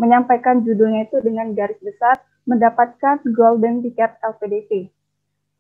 menyampaikan judulnya itu dengan garis besar mendapatkan Golden Ticket LPDP.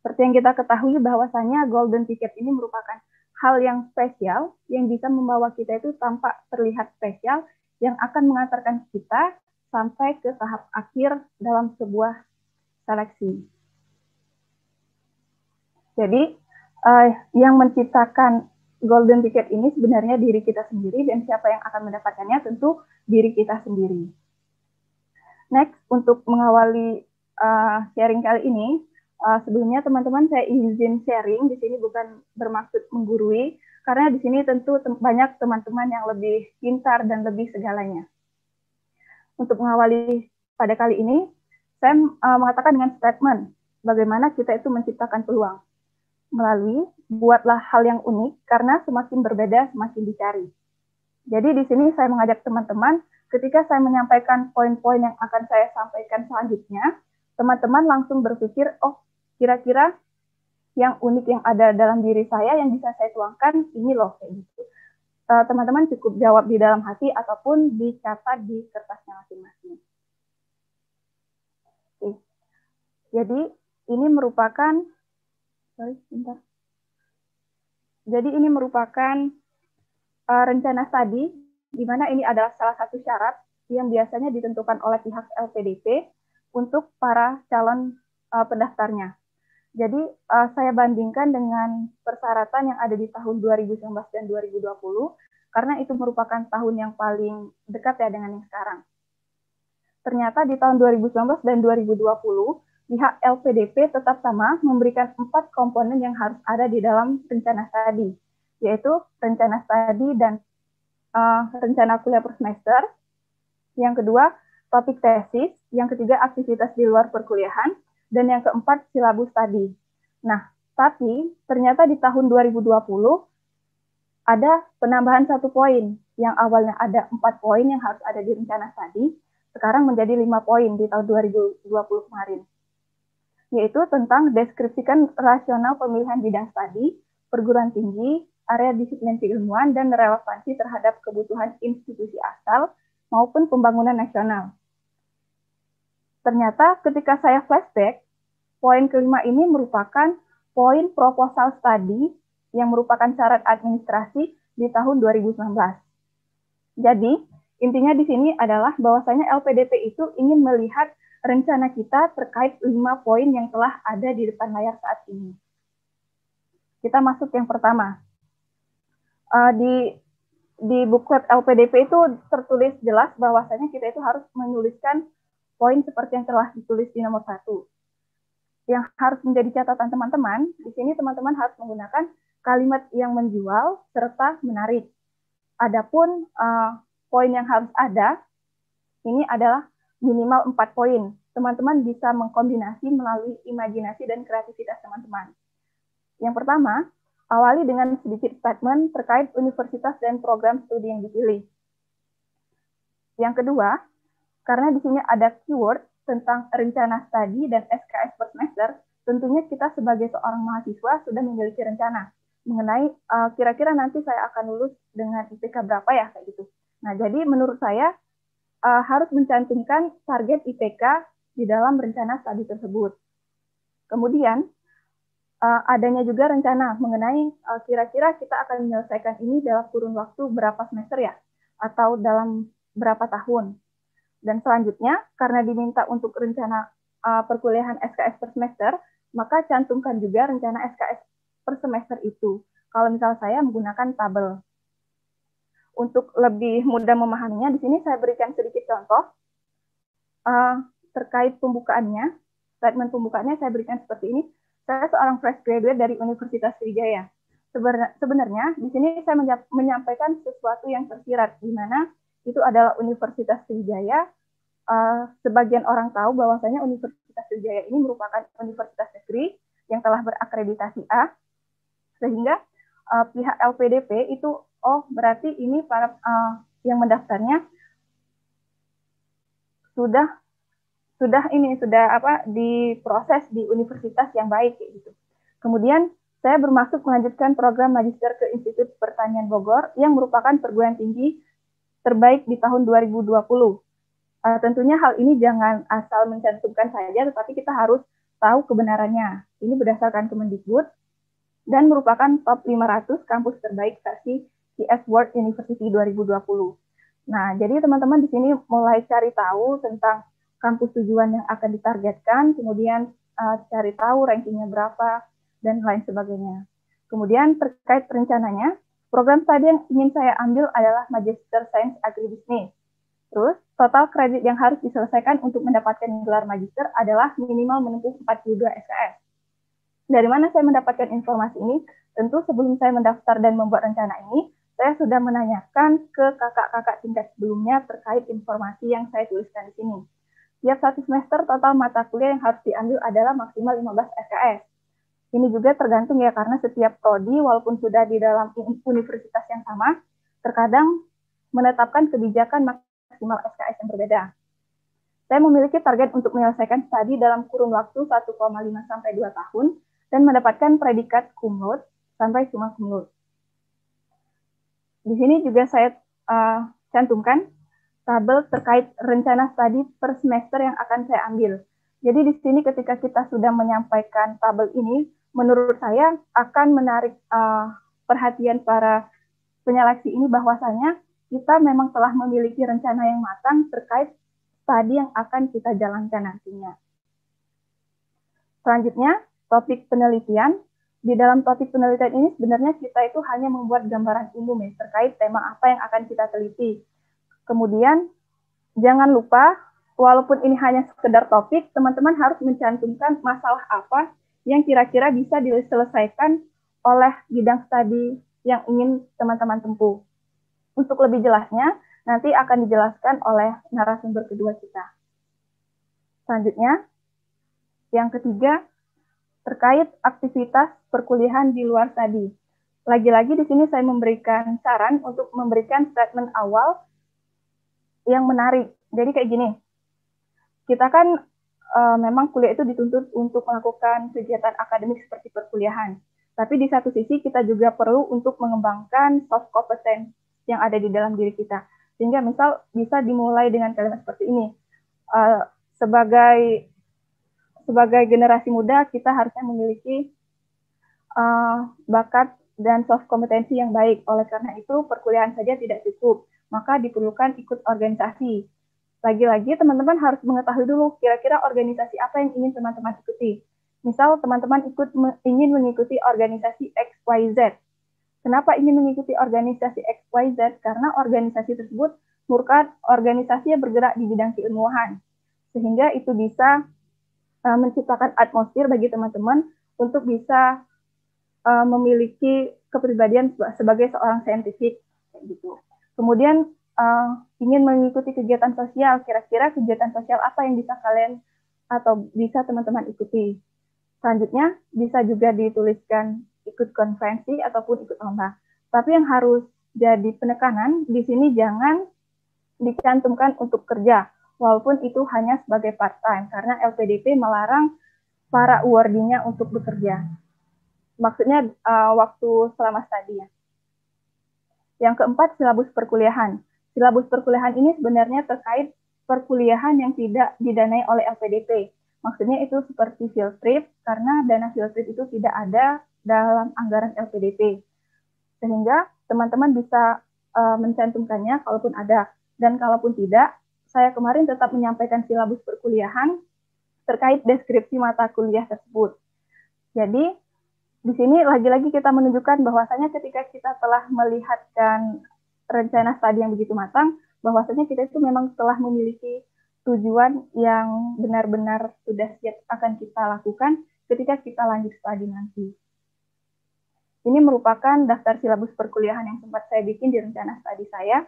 Seperti yang kita ketahui bahwasanya Golden Ticket ini merupakan hal yang spesial yang bisa membawa kita itu tampak terlihat spesial yang akan mengantarkan kita sampai ke tahap akhir dalam sebuah seleksi. Jadi yang menciptakan Golden Ticket ini sebenarnya diri kita sendiri, dan siapa yang akan mendapatkannya tentu diri kita sendiri. Next, untuk mengawali sharing kali ini, sebelumnya teman-teman saya izin sharing, di sini bukan bermaksud menggurui, karena di sini tentu banyak teman-teman yang lebih pintar dan lebih segalanya. Untuk mengawali pada kali ini, saya mengatakan dengan statement, bagaimana kita itu menciptakan peluang. Melalui buatlah hal yang unik, karena semakin berbeda semakin dicari. Jadi di sini saya mengajak teman-teman, ketika saya menyampaikan poin-poin yang akan saya sampaikan selanjutnya, teman-teman langsung berpikir, oh kira-kira yang unik yang ada dalam diri saya yang bisa saya tuangkan, ini loh, kayak gitu. Teman-teman cukup jawab di dalam hati ataupun dicatat di kertasnya masing-masing. Oke. Jadi ini merupakan Jadi ini merupakan rencana studi, di mana ini adalah salah satu syarat yang biasanya ditentukan oleh pihak LPDP untuk para calon pendaftarnya. Jadi saya bandingkan dengan persyaratan yang ada di tahun 2019 dan 2020, karena itu merupakan tahun yang paling dekat ya dengan yang sekarang. Ternyata di tahun 2019 dan 2020, pihak LPDP tetap sama memberikan 4 komponen yang harus ada di dalam rencana studi, yaitu rencana studi dan rencana kuliah per semester, yang kedua topik tesis, yang ketiga aktivitas di luar perkuliahan, dan yang keempat silabus studi. Nah, tapi ternyata di tahun 2020 ada penambahan 1 poin, yang awalnya ada 4 poin yang harus ada di rencana studi, sekarang menjadi 5 poin di tahun 2020 kemarin, yaitu tentang deskripsikan rasional pemilihan bidang studi, perguruan tinggi, area disiplin keilmuan, dan relevansi terhadap kebutuhan institusi asal maupun pembangunan nasional. Ternyata ketika saya flashback, poin kelima ini merupakan poin proposal studi yang merupakan syarat administrasi di tahun 2019. Jadi, intinya di sini adalah bahwasanya LPDP itu ingin melihat rencana kita terkait 5 poin yang telah ada di depan layar saat ini. Kita masuk yang pertama. Di buklet LPDP itu tertulis jelas bahwasanya kita itu harus menuliskan poin seperti yang telah ditulis di nomor 1. Yang harus menjadi catatan teman-teman, di sini teman-teman harus menggunakan kalimat yang menjual serta menarik. Adapun poin yang harus ada, ini adalah minimal 4 poin. Teman-teman bisa mengkombinasi melalui imajinasi dan kreativitas teman-teman. Yang pertama, awali dengan sedikit statement terkait universitas dan program studi yang dipilih. Yang kedua, karena di sini ada keyword tentang rencana studi dan SKS per semester, tentunya kita sebagai seorang mahasiswa sudah memiliki rencana mengenai kira-kira nanti saya akan lulus dengan IPK berapa ya, kayak gitu. Nah, jadi menurut saya harus mencantumkan target IPK di dalam rencana studi tersebut. Kemudian, adanya juga rencana mengenai kira-kira kita akan menyelesaikan ini dalam kurun waktu berapa semester ya, atau dalam berapa tahun. Dan selanjutnya, karena diminta untuk rencana perkuliahan SKS per semester, maka cantumkan juga rencana SKS per semester itu. Kalau misal saya menggunakan tabel. Untuk lebih mudah memahaminya, di sini saya berikan sedikit contoh terkait pembukaannya. Statement pembukaannya saya berikan seperti ini. Saya seorang fresh graduate dari Universitas Sriwijaya. Sebenarnya di sini saya menyampaikan sesuatu yang tersirat, di mana itu adalah Universitas Sriwijaya. Sebagian orang tahu bahwasanya Universitas Sriwijaya ini merupakan universitas negeri yang telah berakreditasi A, sehingga pihak LPDP itu, oh berarti ini para yang mendaftarnya sudah diproses di universitas yang baik gitu. Kemudian saya bermaksud melanjutkan program magister ke Institut Pertanian Bogor yang merupakan perguruan tinggi terbaik di tahun 2020. Tentunya hal ini jangan asal mencantumkan saja, tetapi kita harus tahu kebenarannya. Ini berdasarkan Kemendikbud dan merupakan top 500 kampus terbaik versi CS World University 2020. Nah, jadi teman-teman di sini mulai cari tahu tentang kampus tujuan yang akan ditargetkan, kemudian cari tahu rankingnya berapa, dan lain sebagainya. Kemudian terkait rencananya, program studi yang ingin saya ambil adalah Magister Sains Agribisnis. Terus, total kredit yang harus diselesaikan untuk mendapatkan gelar magister adalah minimal menempuh 42 SKS. Dari mana saya mendapatkan informasi ini? Tentu sebelum saya mendaftar dan membuat rencana ini, saya sudah menanyakan ke kakak-kakak tingkat sebelumnya terkait informasi yang saya tuliskan di sini. Tiap satu semester total mata kuliah yang harus diambil adalah maksimal 15 SKS. Ini juga tergantung ya, karena setiap prodi walaupun sudah di dalam universitas yang sama, terkadang menetapkan kebijakan maksimal SKS yang berbeda. Saya memiliki target untuk menyelesaikan studi dalam kurun waktu 1,5 sampai 2 tahun dan mendapatkan predikat cum laude sampai summa cum laude. Di sini juga saya cantumkan tabel terkait rencana studi per semester yang akan saya ambil. Jadi di sini ketika kita sudah menyampaikan tabel ini, menurut saya akan menarik perhatian para penyeleksi ini bahwasanya kita memang telah memiliki rencana yang matang terkait studi yang akan kita jalankan nantinya. Selanjutnya, topik penelitian. Di dalam topik penelitian ini sebenarnya kita itu hanya membuat gambaran umum ya, terkait tema apa yang akan kita teliti. Kemudian, jangan lupa, walaupun ini hanya sekedar topik, teman-teman harus mencantumkan masalah apa yang kira-kira bisa diselesaikan oleh bidang studi yang ingin teman-teman tempuh. Untuk lebih jelasnya, nanti akan dijelaskan oleh narasumber kedua kita. Selanjutnya, yang ketiga, terkait aktivitas perkuliahan di luar studi. Lagi-lagi di sini saya memberikan saran untuk memberikan statement awal yang menarik. Jadi kayak gini, kita kan memang kuliah itu dituntut untuk melakukan kegiatan akademik seperti perkuliahan. Tapi di satu sisi kita juga perlu untuk mengembangkan soft competence yang ada di dalam diri kita. Sehingga misal bisa dimulai dengan kalimat seperti ini. Sebagai generasi muda, kita harusnya memiliki bakat dan soft kompetensi yang baik. Oleh karena itu, perkuliahan saja tidak cukup. Maka diperlukan ikut organisasi. Lagi-lagi, teman-teman harus mengetahui dulu kira-kira organisasi apa yang ingin teman-teman ikuti. Misal, teman-teman ingin mengikuti organisasi XYZ. Kenapa ingin mengikuti organisasi XYZ? Karena organisasi tersebut merupakan organisasi yang bergerak di bidang keilmuan. Sehingga itu bisa menciptakan atmosfer bagi teman-teman untuk bisa memiliki kepribadian sebagai seorang saintifik gitu. Kemudian ingin mengikuti kegiatan sosial, kira-kira kegiatan sosial apa yang bisa kalian atau bisa teman-teman ikuti. Selanjutnya bisa juga dituliskan ikut konferensi ataupun ikut lomba. Tapi yang harus jadi penekanan di sini jangan dicantumkan untuk kerja, walaupun itu hanya sebagai part-time, karena LPDP melarang para awardee-nya untuk bekerja. Maksudnya waktu selama studi ya. Yang keempat, silabus perkuliahan. Silabus perkuliahan ini sebenarnya terkait perkuliahan yang tidak didanai oleh LPDP. Maksudnya itu seperti field trip, karena dana field trip itu tidak ada dalam anggaran LPDP. Sehingga teman-teman bisa mencantumkannya kalaupun ada. Dan kalaupun tidak, saya kemarin tetap menyampaikan silabus perkuliahan terkait deskripsi mata kuliah tersebut. Jadi, di sini lagi-lagi kita menunjukkan bahwasanya ketika kita telah melihatkan rencana studi yang begitu matang, bahwasanya kita itu memang telah memiliki tujuan yang benar-benar sudah siap akan kita lakukan ketika kita lanjut studi nanti. Ini merupakan daftar silabus perkuliahan yang sempat saya bikin di rencana studi saya.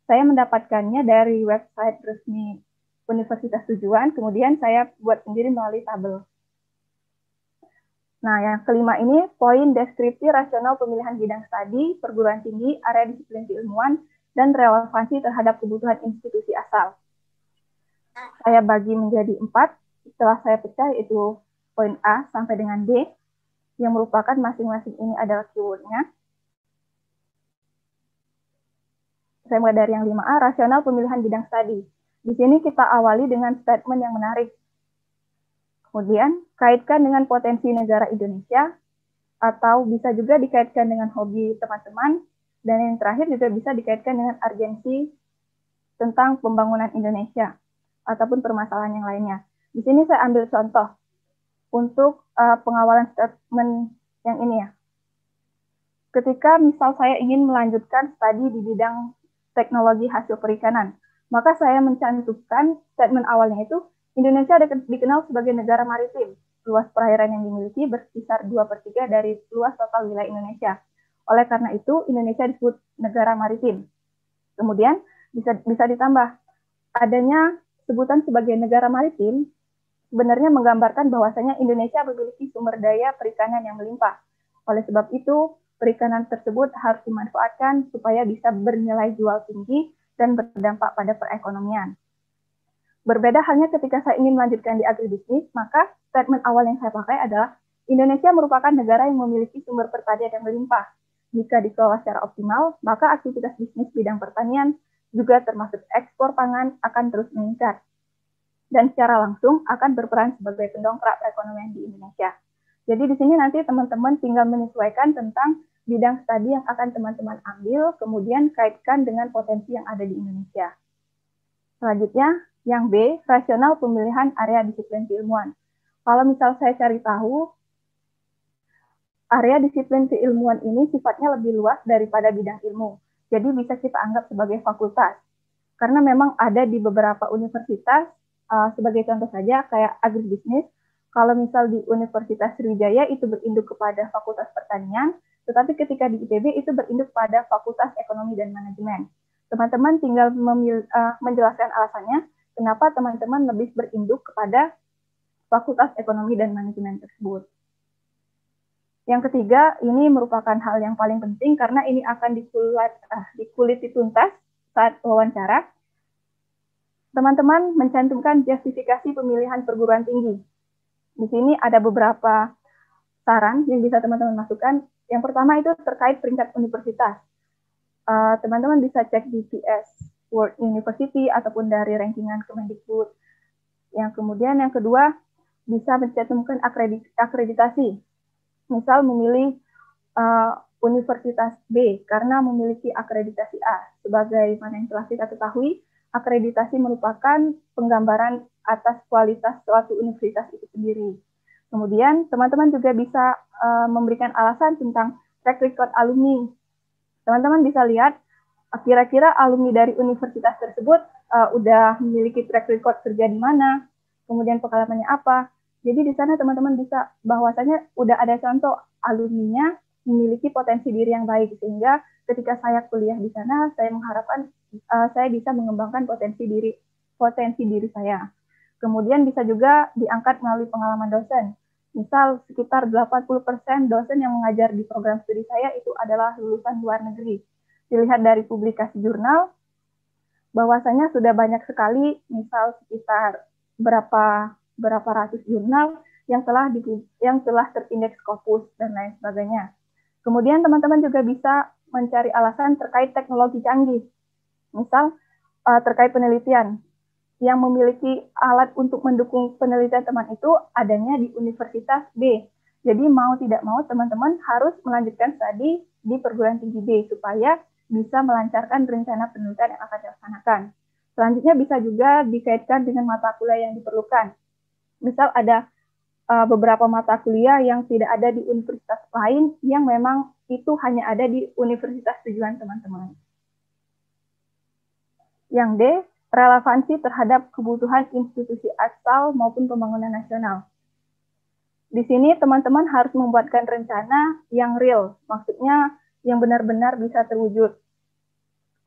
Saya mendapatkannya dari website resmi Universitas Tujuan, kemudian saya buat sendiri melalui tabel. Nah, yang kelima ini, poin deskripsi rasional pemilihan bidang studi, perguruan tinggi, area disiplin keilmuan, dan relevansi terhadap kebutuhan institusi asal. Saya bagi menjadi 4, setelah saya pecah yaitu poin A sampai dengan D, yang merupakan masing-masing ini adalah keyword-nya. Saya mulai dari yang 5A, rasional pemilihan bidang studi. Di sini kita awali dengan statement yang menarik. Kemudian, kaitkan dengan potensi negara Indonesia, atau bisa juga dikaitkan dengan hobi teman-teman, dan yang terakhir juga bisa dikaitkan dengan urgensi tentang pembangunan Indonesia, ataupun permasalahan yang lainnya. Di sini saya ambil contoh untuk pengawalan statement yang ini ya. Ketika misal saya ingin melanjutkan studi di bidang teknologi hasil perikanan, maka saya mencantumkan statement awalnya itu Indonesia dikenal sebagai negara maritim. Luas perairan yang dimiliki berkisar 2/3 dari luas total wilayah Indonesia. Oleh karena itu, Indonesia disebut negara maritim. Kemudian bisa ditambah adanya sebutan sebagai negara maritim sebenarnya menggambarkan bahwasanya Indonesia memiliki sumber daya perikanan yang melimpah. Oleh sebab itu, perikanan tersebut harus dimanfaatkan supaya bisa bernilai jual tinggi dan berdampak pada perekonomian. Berbeda halnya ketika saya ingin melanjutkan di agribisnis, maka statement awal yang saya pakai adalah Indonesia merupakan negara yang memiliki sumber pertanian yang melimpah. Jika dikelola secara optimal, maka aktivitas bisnis bidang pertanian juga termasuk ekspor pangan akan terus meningkat dan secara langsung akan berperan sebagai pendongkrak perekonomian di Indonesia. Jadi di sini nanti teman-teman tinggal menyesuaikan tentang bidang studi yang akan teman-teman ambil, kemudian kaitkan dengan potensi yang ada di Indonesia. Selanjutnya, yang B, rasional pemilihan area disiplin keilmuan. Kalau misal saya cari tahu, area disiplin keilmuan ini sifatnya lebih luas daripada bidang ilmu. Jadi bisa kita anggap sebagai fakultas. Karena memang ada di beberapa universitas, sebagai contoh saja kayak agribisnis, kalau misal di Universitas Sriwijaya itu berinduk kepada Fakultas Pertanian, tetapi ketika di ITB itu berinduk pada Fakultas Ekonomi dan Manajemen. Teman-teman tinggal menjelaskan alasannya, kenapa teman-teman lebih berinduk kepada Fakultas Ekonomi dan Manajemen tersebut. Yang ketiga, ini merupakan hal yang paling penting karena ini akan dikuliti tuntas saat wawancara. Teman-teman mencantumkan justifikasi pemilihan perguruan tinggi. Di sini ada beberapa saran yang bisa teman-teman masukkan. Yang pertama itu terkait peringkat universitas. Teman-teman bisa cek di PS World University ataupun dari rankingan Kemendikbud. Yang kedua, bisa mencantumkan akreditasi. Misal memilih Universitas B karena memiliki akreditasi A. Sebagaimana yang telah kita ketahui, akreditasi merupakan penggambaran atas kualitas suatu universitas itu sendiri. Kemudian, teman-teman juga bisa memberikan alasan tentang track record alumni. Teman-teman bisa lihat, kira-kira alumni dari universitas tersebut udah memiliki track record kerja di mana, kemudian pengalamannya apa. Jadi di sana teman-teman bisa bahwasanya udah ada contoh alumninya memiliki potensi diri yang baik, sehingga ketika saya kuliah di sana, saya mengharapkan saya bisa mengembangkan potensi diri saya. Kemudian bisa juga diangkat melalui pengalaman dosen. Misal sekitar 80% dosen yang mengajar di program studi saya itu adalah lulusan luar negeri. Dilihat dari publikasi jurnal, bahwasanya sudah banyak sekali, misal sekitar berapa ratus jurnal yang telah terindeks Scopus dan lain sebagainya. Kemudian teman-teman juga bisa mencari alasan terkait teknologi canggih. Misal terkait penelitian yang memiliki alat untuk mendukung penelitian teman itu adanya di Universitas B. Jadi mau tidak mau teman-teman harus melanjutkan studi di perguruan tinggi B supaya bisa melancarkan rencana penelitian yang akan dilaksanakan. Selanjutnya bisa juga dikaitkan dengan mata kuliah yang diperlukan. Misal ada beberapa mata kuliah yang tidak ada di universitas lain yang memang itu hanya ada di universitas tujuan teman-teman. Yang D, relevansi terhadap kebutuhan institusi asal maupun pembangunan nasional. Di sini teman-teman harus membuatkan rencana yang real, maksudnya yang benar-benar bisa terwujud.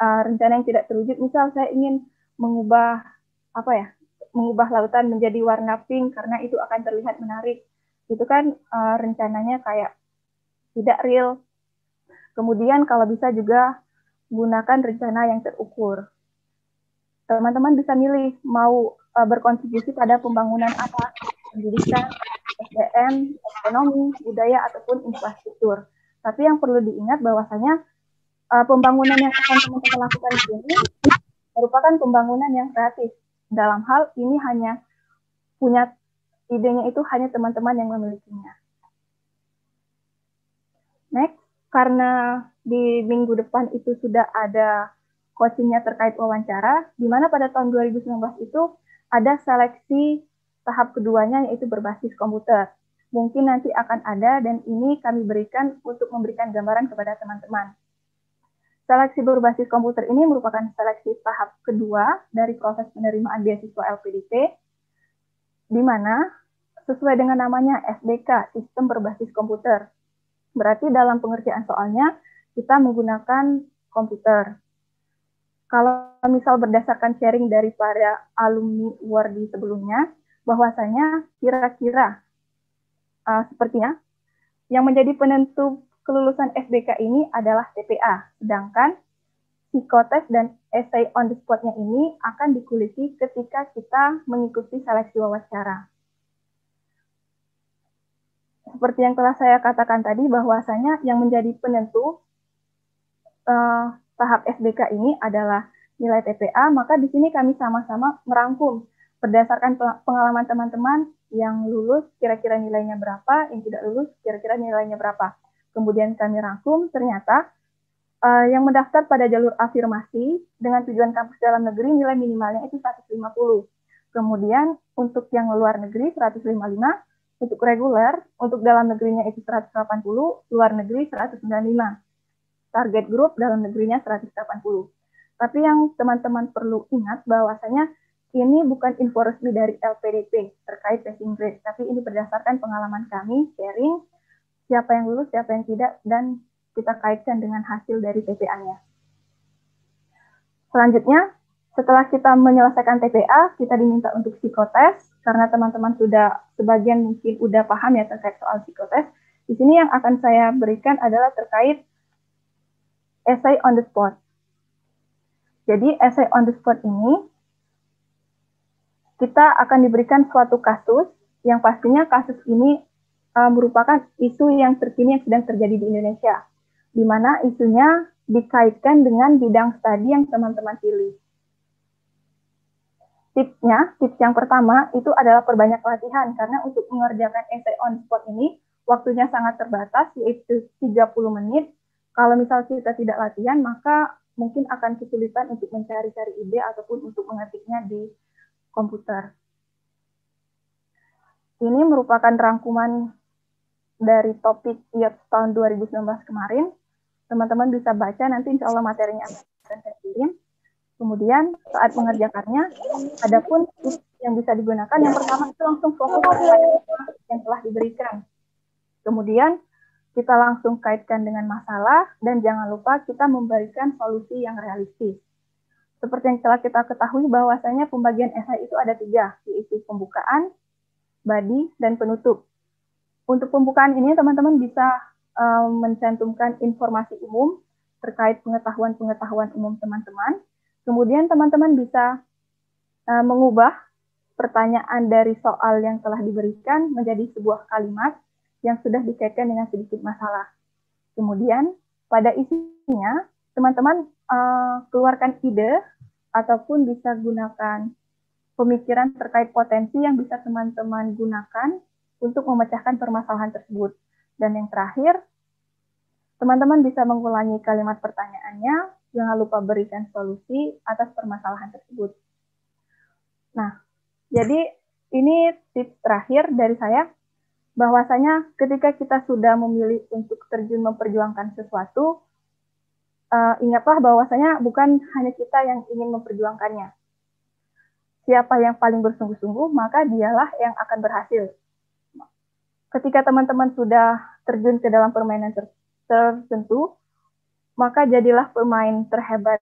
Rencana yang tidak terwujud, misal saya ingin mengubah lautan menjadi warna pink karena itu akan terlihat menarik. Itu kan rencananya kayak tidak real. Kemudian kalau bisa juga gunakan rencana yang terukur. Teman-teman bisa milih mau berkontribusi pada pembangunan apa, pendidikan, SDM, ekonomi, budaya, ataupun infrastruktur. Tapi yang perlu diingat bahwasanya pembangunan yang akan teman-teman lakukan di sini merupakan pembangunan yang kreatif. dalam hal ini hanya punya idenya itu hanya teman-teman yang memilikinya. Next, karena di minggu depan itu sudah ada coachingnya terkait wawancara, di mana pada tahun 2019 itu ada seleksi tahap keduanya yaitu berbasis komputer. Mungkin nanti akan ada dan ini kami berikan untuk memberikan gambaran kepada teman-teman. Seleksi berbasis komputer ini merupakan seleksi tahap kedua dari proses penerimaan beasiswa LPDP, di mana sesuai dengan namanya SBK, Sistem Berbasis Komputer. Berarti dalam pengertian soalnya kita menggunakan komputer. Kalau misal berdasarkan sharing dari para alumni Wardi sebelumnya, bahwasanya kira-kira sepertinya yang menjadi penentu kelulusan SBK ini adalah TPA, sedangkan psikotes dan essay on the spot-nya ini akan dikuliti ketika kita mengikuti seleksi wawancara. Seperti yang telah saya katakan tadi, bahwasanya yang menjadi penentu tahap SBK ini adalah nilai TPA, maka di sini kami sama-sama merangkum berdasarkan pengalaman teman-teman yang lulus kira-kira nilainya berapa, yang tidak lulus kira-kira nilainya berapa. Kemudian kami rangkum, ternyata yang mendaftar pada jalur afirmasi dengan tujuan kampus dalam negeri nilai minimalnya itu 150. Kemudian untuk yang luar negeri 155, untuk reguler, untuk dalam negerinya itu 180, luar negeri 195. Target grup dalam negerinya 180. Tapi yang teman-teman perlu ingat bahwasanya ini bukan info resmi dari LPDP terkait passing grade, tapi ini berdasarkan pengalaman kami, sharing, siapa yang lulus, siapa yang tidak, dan kita kaitkan dengan hasil dari TPA-nya. Selanjutnya, setelah kita menyelesaikan TPA, kita diminta untuk psikotes, karena teman-teman sudah sebagian mungkin udah paham ya terkait soal psikotes. Di sini yang akan saya berikan adalah terkait essay on the spot. Jadi essay on the spot ini kita akan diberikan suatu kasus yang pastinya kasus ini merupakan isu yang terkini yang sedang terjadi di Indonesia, di mana isunya dikaitkan dengan bidang studi yang teman-teman pilih. Tips yang pertama itu adalah perbanyak latihan, karena untuk mengerjakan essay on spot ini waktunya sangat terbatas, yaitu 30 menit. Kalau misal kita tidak latihan, maka mungkin akan kesulitan untuk mencari-cari ide ataupun untuk mengetiknya di komputer. Ini merupakan rangkuman dari topik IELTS tahun 2019 kemarin. Teman-teman bisa baca, nanti insya Allah materinya akan saya kirim. Kemudian saat mengerjakannya, ada pun tips yang bisa digunakan. Yang pertama itu langsung fokus pada yang telah diberikan. Kemudian kita langsung kaitkan dengan masalah dan jangan lupa kita memberikan solusi yang realistis. Seperti yang telah kita ketahui bahwasanya pembagian esai itu ada 3, yaitu pembukaan, body, dan penutup. Untuk pembukaan ini teman-teman bisa mencantumkan informasi umum terkait pengetahuan-pengetahuan umum teman-teman. Kemudian teman-teman bisa mengubah pertanyaan dari soal yang telah diberikan menjadi sebuah kalimat yang sudah dikaitkan dengan sedikit masalah. Kemudian pada isinya teman-teman keluarkan ide ataupun bisa gunakan pemikiran terkait potensi yang bisa teman-teman gunakan untuk memecahkan permasalahan tersebut. Dan yang terakhir, teman-teman bisa mengulangi kalimat pertanyaannya, jangan lupa berikan solusi atas permasalahan tersebut. Nah, jadi ini tips terakhir dari saya, bahwasanya ketika kita sudah memilih untuk terjun memperjuangkan sesuatu, ingatlah bahwasanya bukan hanya kita yang ingin memperjuangkannya. Siapa yang paling bersungguh-sungguh, maka dialah yang akan berhasil. Ketika teman-teman sudah terjun ke dalam permainan tertentu, maka jadilah pemain terhebat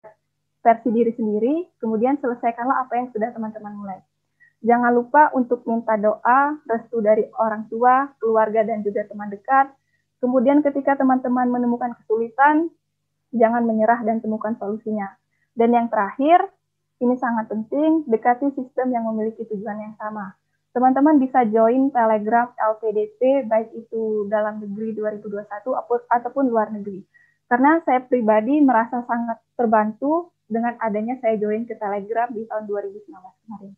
versi diri sendiri, kemudian selesaikanlah apa yang sudah teman-teman mulai. Jangan lupa untuk minta doa, restu dari orang tua, keluarga, dan juga teman dekat. Kemudian ketika teman-teman menemukan kesulitan, jangan menyerah dan temukan solusinya. Dan yang terakhir, ini sangat penting, dekati sistem yang memiliki tujuan yang sama. Teman-teman bisa join Telegram LPDP, baik itu dalam negeri 2021 ataupun luar negeri. Karena saya pribadi merasa sangat terbantu dengan adanya saya join ke Telegram di tahun 2019 kemarin.